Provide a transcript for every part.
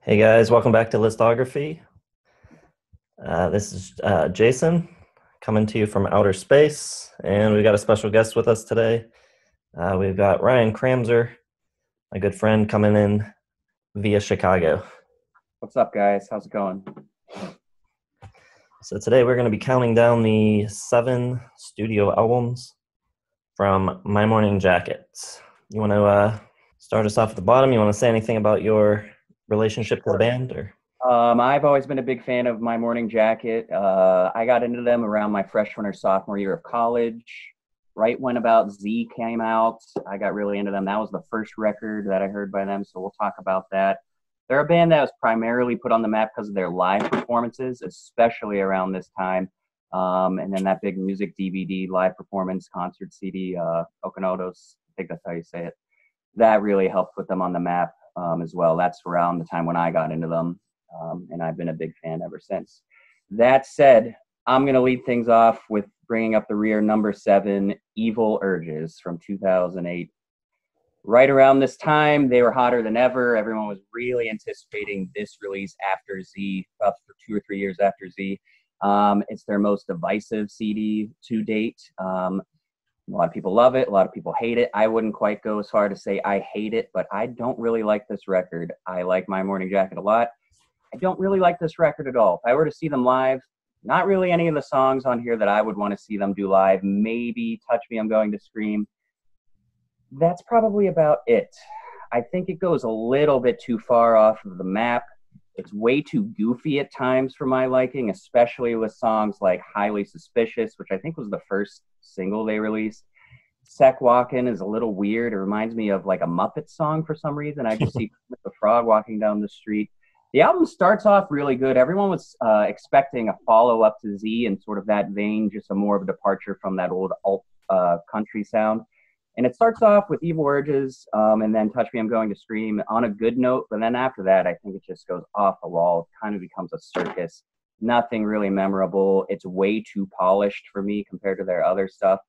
Hey guys, welcome back to Listography. This is Jason coming to you from outer space, and we've got a special guest with us today. We've got Ryan Kramzer, my good friend, coming in via Chicago. What's up, guys? How's it going? So today we're going to be counting down the 7 studio albums from My Morning Jacket. You want to start us off at the bottom? You want to say anything about your relationship to the band? Or I've always been a big fan of My Morning Jacket. I got into them around my freshman or sophomore year of college, right when About Z came out. I got really into them. That was the first record that I heard by them, so we'll talk about that. They're a band that was primarily put on the map because of their live performances, especially around this time. And then that big music DVD live performance concert CD, Okanodos, I think that's how you say it. That really helped put them on the map as well. That's around the time when I got into them, and I've been a big fan ever since. That said, I'm going to lead things off with bringing up the rear, number 7, Evil Urges from 2008. Right around this time, they were hotter than ever. Everyone was really anticipating this release after Z, about 2 or 3 years after Z. It's their most divisive CD to date. A lot of people love it. A lot of people hate it. I wouldn't quite go as far to say I hate it, but I don't really like this record. I like My Morning Jacket a lot. I don't really like this record at all. If I were to see them live, not really any of the songs on here that I would want to see them do live. Maybe Touch Me, I'm Going to Scream. That's probably about it. I think it goes a little bit too far off of the map. It's way too goofy at times for my liking, especially with songs like Highly Suspicious, which I think was the first single they released. Sec Walkin' is a little weird. It reminds me of like a Muppet song for some reason. I just see the frog walking down the street. The album starts off really good. Everyone was expecting a follow-up to Z in sort of that vein, just a more of a departure from that old alt country sound. And it starts off with Evil Urges, and then Touch Me, I'm Going to Scream on a good note. But then after that, I think it just goes off the wall. It kind of becomes a circus. Nothing really memorable. It's way too polished for me compared to their other stuff.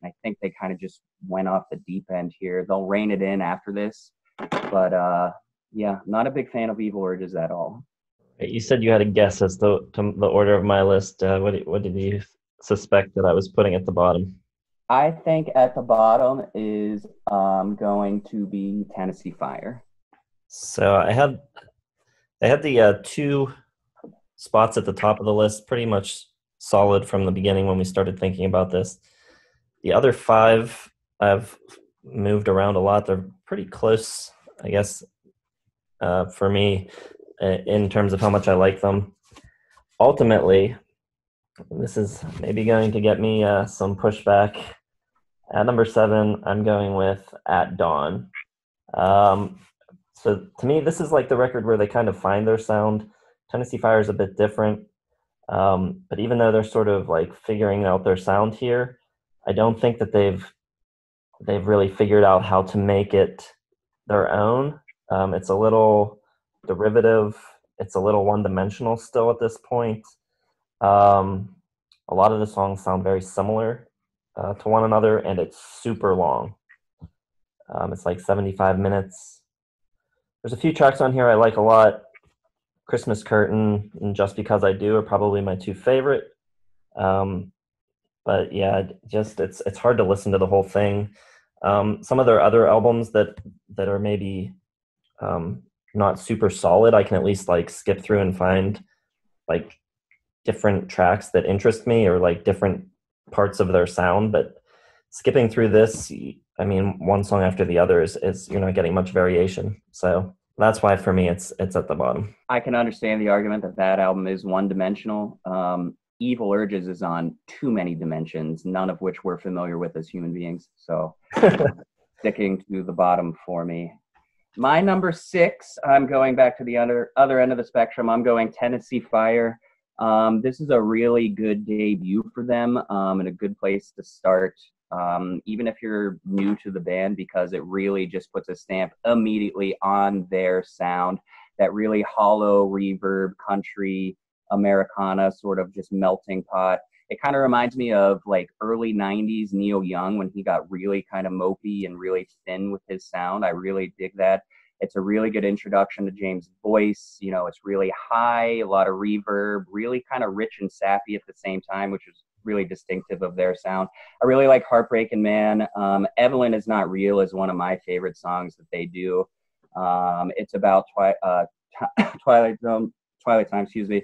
And I think they kind of just went off the deep end here. They'll rein it in after this. But yeah, not a big fan of Evil Urges at all. you said you had a guess as to the order of my list. What did you suspect that I was putting at the bottom? I think at the bottom is going to be Tennessee Fire. So I had the 2 spots at the top of the list pretty much solid from the beginning when we started thinking about this. The other 5 I've moved around a lot. They're pretty close, I guess, for me in terms of how much I like them. Ultimately, this is maybe going to get me some pushback. At number 7, I'm going with At Dawn. So to me, this is like the record where they kind of find their sound. Tennessee Fire is a bit different. But even though they're sort of like figuring out their sound here, I don't think that they've really figured out how to make it their own. It's a little derivative. It's a little one-dimensional still at this point. A lot of the songs sound very similar to one another, and it's super long. It's like 75 minutes. There's a few tracks on here I like a lot. Christmas Curtain and Just Because I Do are probably my 2 favorite. But yeah, just it's hard to listen to the whole thing. Some of their other albums that are maybe not super solid, I can at least like skip through and find like different tracks that interest me or like different parts of their sound. But skipping through this, I mean, one song after the other is you're not getting much variation. So that's why for me it's at the bottom. I can understand the argument that that album is one-dimensional. Evil Urges is on too many dimensions, none of which we're familiar with as human beings. So sticking to the bottom for me. My number 6, I'm going back to the other end of the spectrum. I'm going Tennessee Fire. This is a really good debut for them and a good place to start, even if you're new to the band, because it really just puts a stamp immediately on their sound, that really hollow reverb country Americana sort of just melting pot. It kind of reminds me of like early 90s Neil Young when he got really kind of mopey and really thin with his sound. I really dig that. It's a really good introduction to James' voice. You know, it's really high, a lot of reverb, really kind of rich and sappy at the same time, which is really distinctive of their sound. I really like Heartbreaking Man. Evelyn Is Not Real is one of my favorite songs that they do. It's about Twilight Time, excuse me,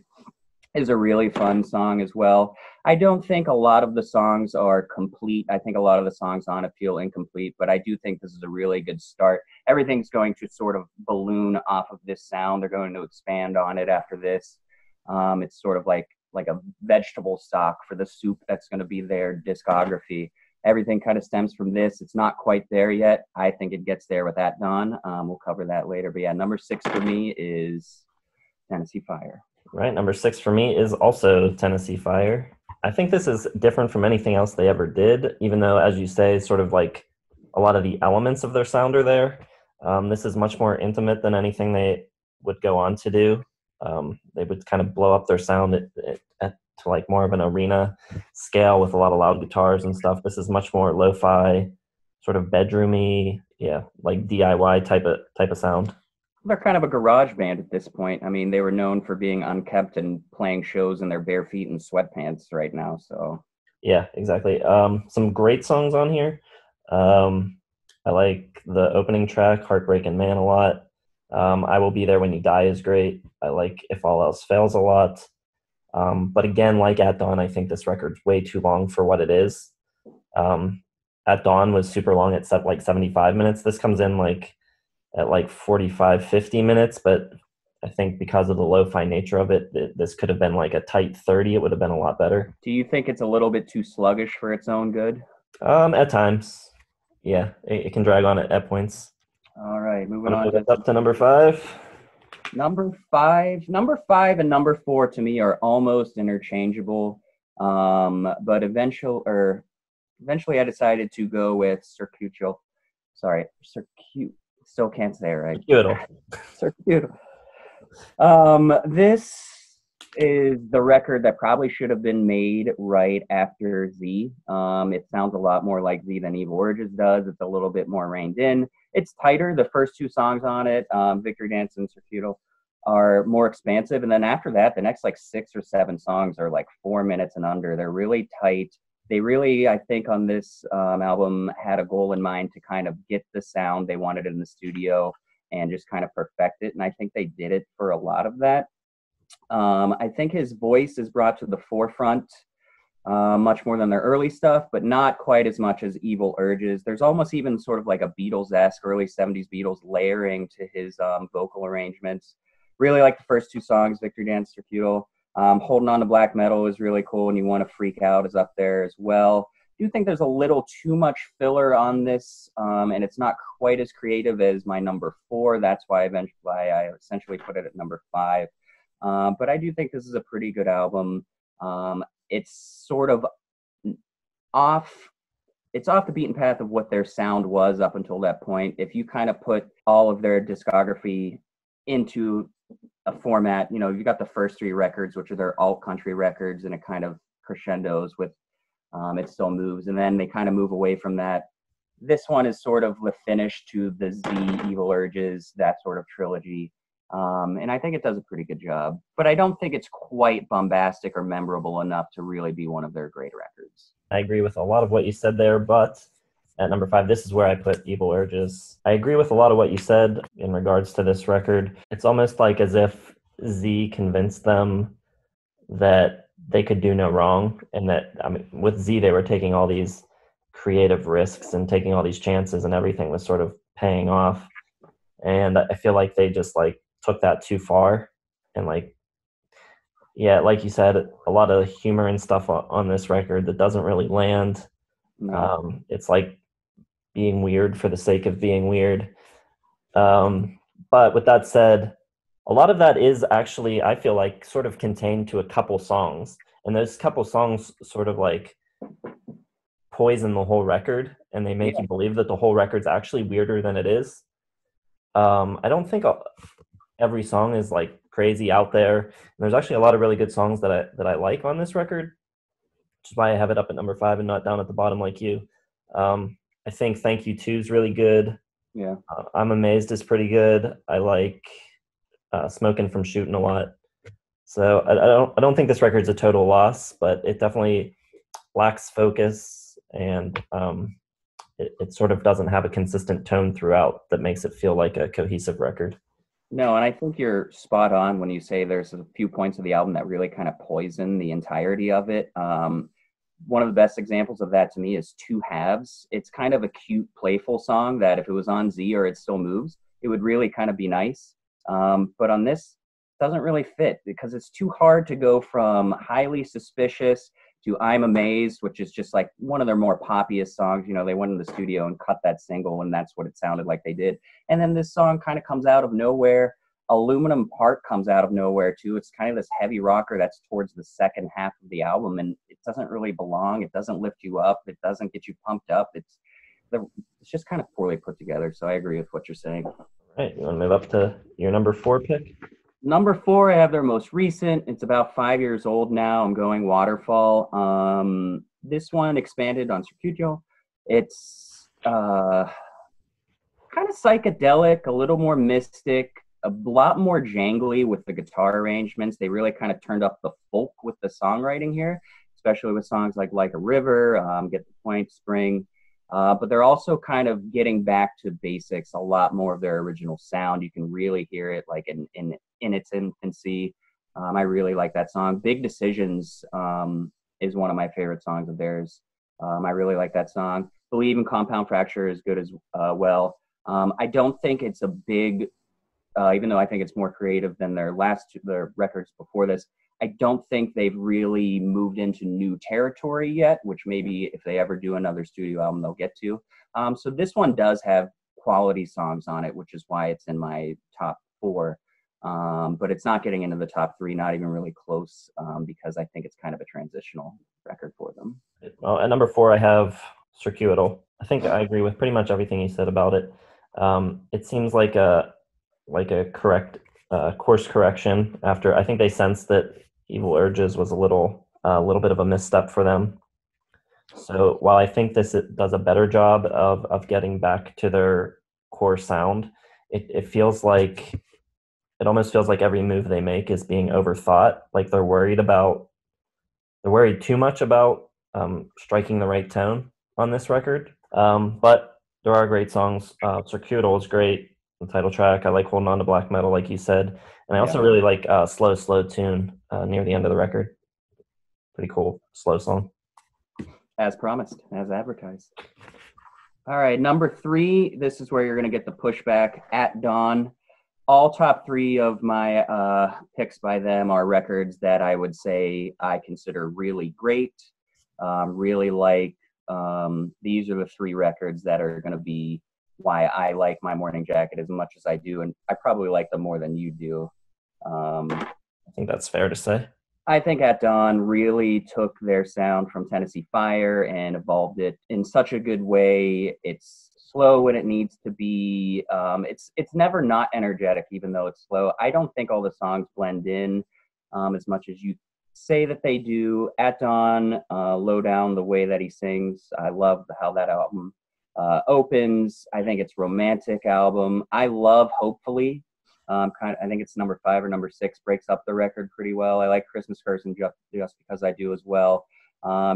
is a really fun song as well. I don't think a lot of the songs are complete. I think a lot of the songs on it feel incomplete, but I do think this is a really good start. Everything's going to sort of balloon off of this sound. They're going to expand on it after this. It's sort of like a vegetable stock for the soup that's going to be their discography. Everything kind of stems from this. It's not quite there yet. I think it gets there with At Dawn. We'll cover that later. But yeah, number 6 for me is Tennessee Fire. Right, number 6 for me is also Tennessee Fire. I think this is different from anything else they ever did, even though, as you say, sort of like a lot of the elements of their sound are there. This is much more intimate than anything they would go on to do. They would kind of blow up their sound to like more of an arena scale with a lot of loud guitars and stuff. This is much more lo-fi, sort of bedroomy, like DIY type of sound. They're kind of a garage band at this point. I mean, they were known for being unkempt and playing shows in their bare feet and sweatpants right now. So yeah, exactly. Some great songs on here. I like the opening track, Heartbreaking Man, a lot. I Will Be There When You Die is great. I like If All Else Fails a lot. But again, like At Dawn, I think this record's way too long for what it is. At Dawn was super long. It's at like 75 minutes. This comes in at like 45, 50 minutes, but I think because of the lo-fi nature of it, this could have been like a tight 30. It would have been a lot better. Do you think it's a little bit too sluggish for its own good? At times. Yeah, it can drag on at points. All right, moving on. Up to number 5. Number five and number 4 to me are almost interchangeable. But eventually I decided to go with Circu. Still can't say it right. Circuitous. This is the record that probably should have been made right after Z. It sounds a lot more like Z than Evil Urges does. It's a little bit more reined in. It's tighter. The first 2 songs on it, Victory Dance and Circuitous, are more expansive. And then after that, the next like 6 or 7 songs are like 4 minutes and under. They're really tight. They really, I think, on this album had a goal in mind to kind of get the sound they wanted in the studio and just kind of perfect it. And I think they did it for a lot of that. I think his voice is brought to the forefront much more than their early stuff, but not quite as much as Evil Urges. There's almost even sort of like a Beatles-esque, early 70s Beatles layering to his vocal arrangements. Really like the first 2 songs, Victory Dance, Circuitous. Holding On to Black Metal is really cool, and You Want to Freak Out is up there as well. I do think there's a little too much filler on this, and it's not quite as creative as my number 4. That's why I essentially put it at number 5. But I do think this is a pretty good album. It's sort of off the beaten path of what their sound was up until that point. If you kind of put all of their discography into a format, you got the first 3 records, which are their alt country records, and it kind of crescendos with It Still Moves, and then they kind of move away from that. This one is sort of the finish to the Z, Evil Urges, that sort of trilogy, and I think it does a pretty good job, but I don't think it's quite bombastic or memorable enough to really be one of their great records. I agree with a lot of what you said there, but at number 5, this is where I put Evil Urges. I agree with a lot of what you said in regards to this record. It's almost like as if Z convinced them that they could do no wrong, and that, with Z, they were taking all these creative risks and taking all these chances, and everything was sort of paying off. And I feel like they just took that too far, and like you said, a lot of humor and stuff on this record that doesn't really land. No. It's like being weird for the sake of being weird. But with that said, a lot of that is actually, I feel like, sort of contained to a couple songs. And those couple songs sort of poison the whole record, and they make you believe that the whole record's actually weirder than it is. I don't think every song is crazy out there. And there's actually a lot of really good songs that I like on this record, which is why I have it up at number 5 and not down at the bottom like you. I think Thank You Too is really good. Yeah. I'm Amazed is pretty good. I like Smoking from Shooting a lot. So I don't think this record's a total loss, but it definitely lacks focus, and it sort of doesn't have a consistent tone throughout that makes it feel like a cohesive record. No, and I think you're spot on when you say there's a few points of the album that really kind of poison the entirety of it. One of the best examples of that to me is Two Halves. It's kind of a cute, playful song that if it was on Z or It Still Moves, it would really kind of be nice. But on this, it doesn't really fit because it's too hard to go from Highly Suspicious to I'm Amazed, which is just like one of their more poppiest songs. You know, they went in the studio and cut that single, and that's what it sounded like they did. And then this song kind of comes out of nowhere. Aluminum Park comes out of nowhere too. It's kind of this heavy rocker that's towards the second half of the album, and it doesn't really belong. It doesn't lift you up. It doesn't get you pumped up. It's just kind of poorly put together. So I agree with what you're saying. All right, you want to move up to your number 4 pick? Number 4, I have their most recent. It's about 5 years old now. I'm going Waterfall. This one expanded on Circu. It's kind of psychedelic, a little more mystic, a lot more jangly with the guitar arrangements. They really kind of turned up the folk with the songwriting here, especially with songs like a River, Get the Point, Spring. But they're also kind of getting back to basics, a lot more of their original sound. You can really hear it like in its infancy. I really like that song. Big Decisions is one of my favorite songs of theirs. I really like that song. Believe in Compound Fracture is good as well. I don't think it's a big, even though I think it's more creative than their records before this, I don't think they've really moved into new territory yet, which maybe if they ever do another studio album, they'll get to. So this one does have quality songs on it, which is why it's in my top 4. But it's not getting into the top 3, not even really close, because I think it's kind of a transitional record for them. Well, at number 4, I have Circuitous. I think I agree with pretty much everything you said about it. It seems like a correct course correction after I think they sensed that Evil Urges was a little bit of a misstep for them. So while I think this does a better job of getting back to their core sound, it feels like it almost feels like every move they make is being overthought. Like they're worried too much about striking the right tone on this record. But there are great songs. Circuitous is great. The title track. I like Holding On to Black Metal, like you said. And I also Yeah. really like Slow Tune near the end of the record. Pretty cool, slow song. As promised, as advertised. All right, number 3. This is where you're going to get the pushback. At Dawn. All top 3 of my picks by them are records that I would say I consider really great. Really like. These are the 3 records that are going to be why I like My Morning Jacket as much as I do, and I probably like them more than you do. I think that's fair to say. I think At Dawn really took their sound from Tennessee Fire and evolved it in such a good way. It's slow when it needs to be. It's never not energetic, even though it's slow. I don't think all the songs blend in as much as you say that they do. At Dawn, Low Down, the way that he sings, I love how that album opens. I think it's romantic album. I love Hopefully. I think it's number 5 or number 6, breaks up the record pretty well. I like Christmas Curse and Just Because I Do as well.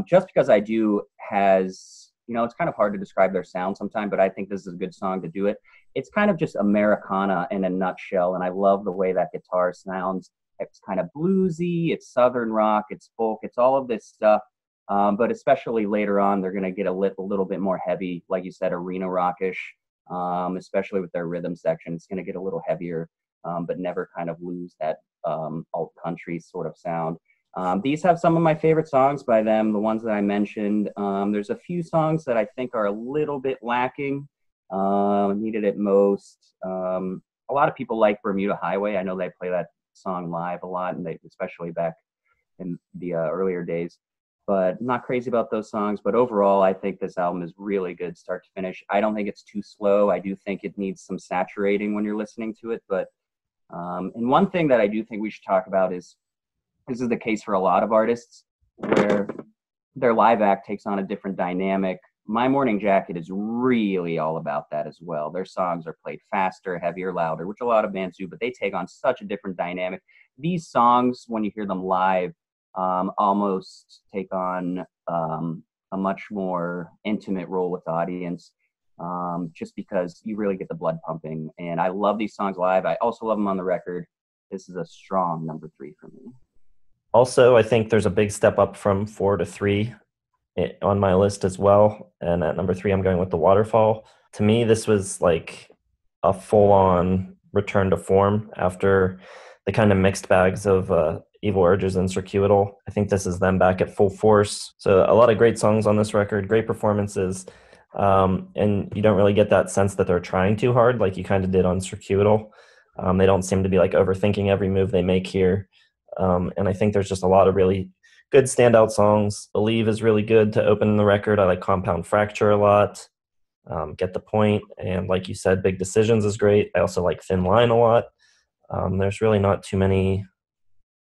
Just Because I Do has, it's kind of hard to describe their sound sometimes, but I think this is a good song to do it. It's kind of just Americana in a nutshell, and I love the way that guitar sounds. It's kind of bluesy, it's southern rock, it's folk, it's all of this stuff. But especially later on, they're going to get a little bit more heavy, like you said, arena rockish, especially with their rhythm section. It's going to get a little heavier, but never kind of lose that alt country sort of sound. These have some of my favorite songs by them, the ones that I mentioned. There's a few songs that I think are a little bit lacking, Needed It Most. A lot of people like Bermuda Highway. I know they play that song live a lot, and especially back in the earlier days. But I'm not crazy about those songs. But overall, I think this album is really good start to finish. I don't think it's too slow. I do think it needs some saturating when you're listening to it. But and one thing that I do think we should talk about is this is the case for a lot of artists where their live act takes on a different dynamic My Morning Jacket is really all about that as well. Their songs are played faster, heavier, louder, which a lot of bands do, but they take on such a different dynamic. These songs, when you hear them live, almost take on a much more intimate role with the audience, just because you really get the blood pumping. And I love these songs live. I also love them on the record. This is a strong number 3 for me. Also, I think there's a big step up from 4 to 3 on my list as well. And at number 3, I'm going with The Waterfall. To me, this was like a full-on return to form after the kind of mixed bags of Evil Urges and Circuitous. I think this is them back at full force. So a lot of great songs on this record, great performances. And you don't really get that sense that they're trying too hard like you kind of did on Circuitous. They don't seem to be like overthinking every move they make here. And I think there's just a lot of really good standout songs. Believe is really good to open the record. I like Compound Fracture a lot. Get the Point. And like you said, Big Decisions is great. I also like Thin Line a lot. There's really not too many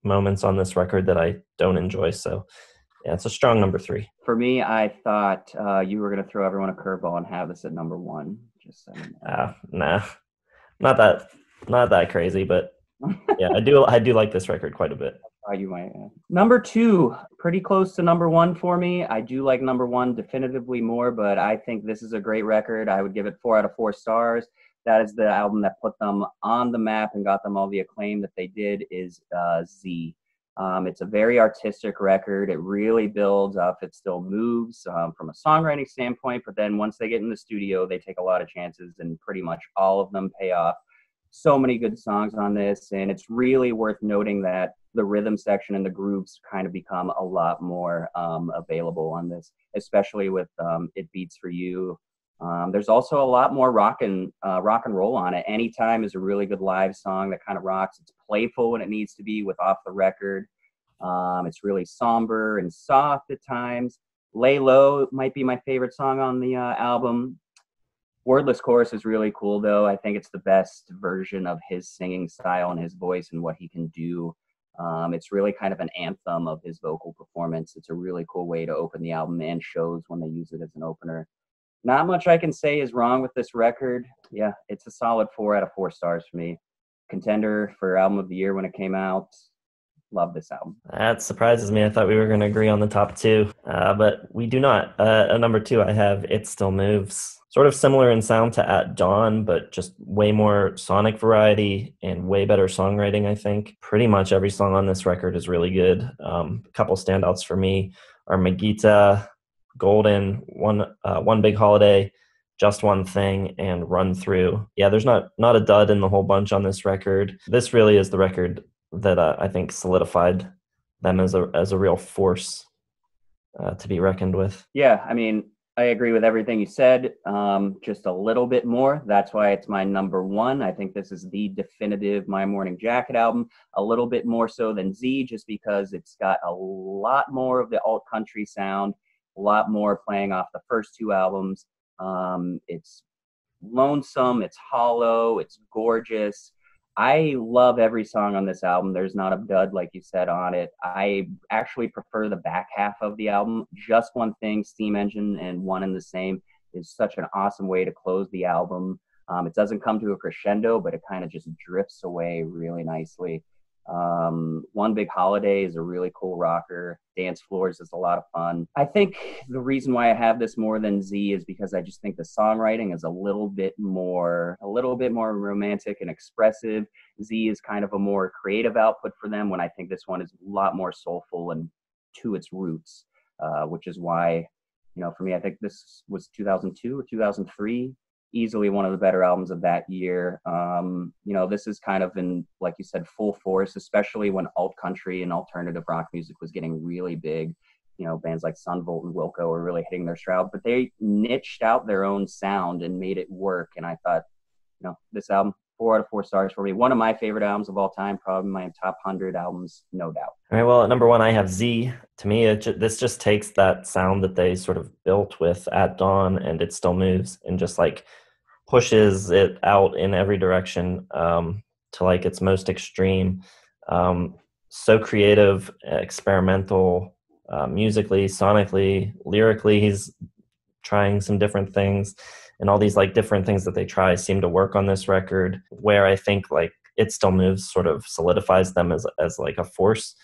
moments on this record that I don't enjoy. So yeah, it's a strong number 3. For me, I thought you were going to throw everyone a curveball and have this at number 1. Just saying. Nah, not that crazy, but yeah, I do like this record quite a bit. You might. Number 2, pretty close to number 1 for me. I do like number 1 definitively more, but I think this is a great record. I would give it 4 out of 4 stars. That is the album that put them on the map and got them all the acclaim that they did, is Z. It's a very artistic record. It really builds up. It still moves from a songwriting standpoint, but then once they get in the studio, they take a lot of chances, and pretty much all of them pay off. So many good songs on this, and it's really worth noting that the rhythm section and the grooves kind of become a lot more available on this, especially with It Beats for You. There's also a lot more rock and roll on it. Anytime is a really good live song that kind of rocks. It's playful when it needs to be with off the record. It's really somber and soft at times. Lay Low might be my favorite song on the album. Wordless Chorus is really cool, though. I think it's the best version of his singing style and his voice and what he can do. It's really kind of an anthem of his vocal performance. It's a really cool way to open the album, and shows when they use it as an opener. Not much I can say is wrong with this record. Yeah, it's a solid 4 out of 4 stars for me. Contender for Album of the Year when it came out. Love this album. That surprises me. I thought we were going to agree on the top 2, but we do not. At number 2, I have It Still Moves. Sort of similar in sound to At Dawn, but just way more sonic variety and way better songwriting, I think. Pretty much every song on this record is really good. A couple standouts for me are Megita, Golden, One Big Holiday, Just One Thing, and Run Through. Yeah, there's not a dud in the whole bunch on this record. This really is the record that I think solidified them as a real force to be reckoned with. Yeah, I mean, I agree with everything you said, just a little bit more. That's why it's my number 1. I think this is the definitive My Morning Jacket album, a little bit more so than Z, just because it's got a lot more of the alt country sound, a lot more playing off the first 2 albums. It's lonesome, it's hollow, it's gorgeous. I love every song on this album. There's not a dud, like you said, on it. I actually prefer the back half of the album. Just One Thing, Steam Engine, and One and the Same is such an awesome way to close the album. It doesn't come to a crescendo, but it kind of just drifts away really nicely. One Big Holiday is a really cool rocker. Dance Floors is a lot of fun. I think the reason why I have this more than Z is because I just think the songwriting is a little bit more romantic and expressive. Z is kind of a more creative output for them, when I think this one is a lot more soulful and to its roots, which is why, for me, I think this was 2002 or 2003. Easily one of the better albums of that year. This is kind of in, like you said, full force, especially when alt country and alternative rock music was getting really big. Bands like Sunvolt and Wilco were really hitting their stride, but they niched out their own sound and made it work. And I thought, this album, 4 out of 4 stars for me. One of my favorite albums of all time, probably my top 100 albums, no doubt. All right, well, at number 1, I have Z. To me, this just takes that sound that they sort of built with At Dawn and It Still Moves, and just like pushes it out in every direction to like its most extreme. So creative, experimental, musically, sonically, lyrically. He's trying some different things, and all these like different things that they try seem to work on this record, where I think like It Still Moves sort of solidifies them as like a force.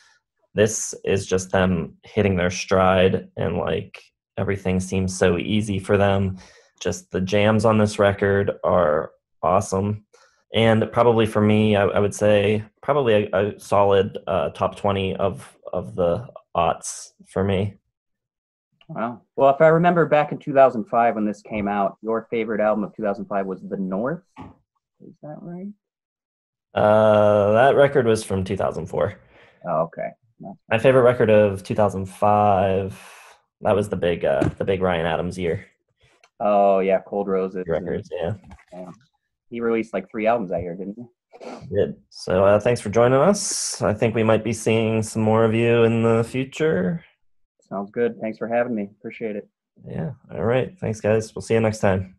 This is just them hitting their stride, and like everything seems so easy for them. Just the jams on this record are awesome. And probably for me, I would say probably a solid top 20 of the aughts for me. Wow. Well, if I remember back in 2005 when this came out, your favorite album of 2005 was The North. Is that right? That record was from 2004. Oh, okay. My favorite record of 2005, that was the big Ryan Adams year. Oh, yeah, Cold Roses. Records, yeah. He released like 3 albums that year, didn't he? Good. So thanks for joining us. I think we might be seeing some more of you in the future. Sounds good. Thanks for having me. Appreciate it. Yeah. All right. Thanks, guys. We'll see you next time.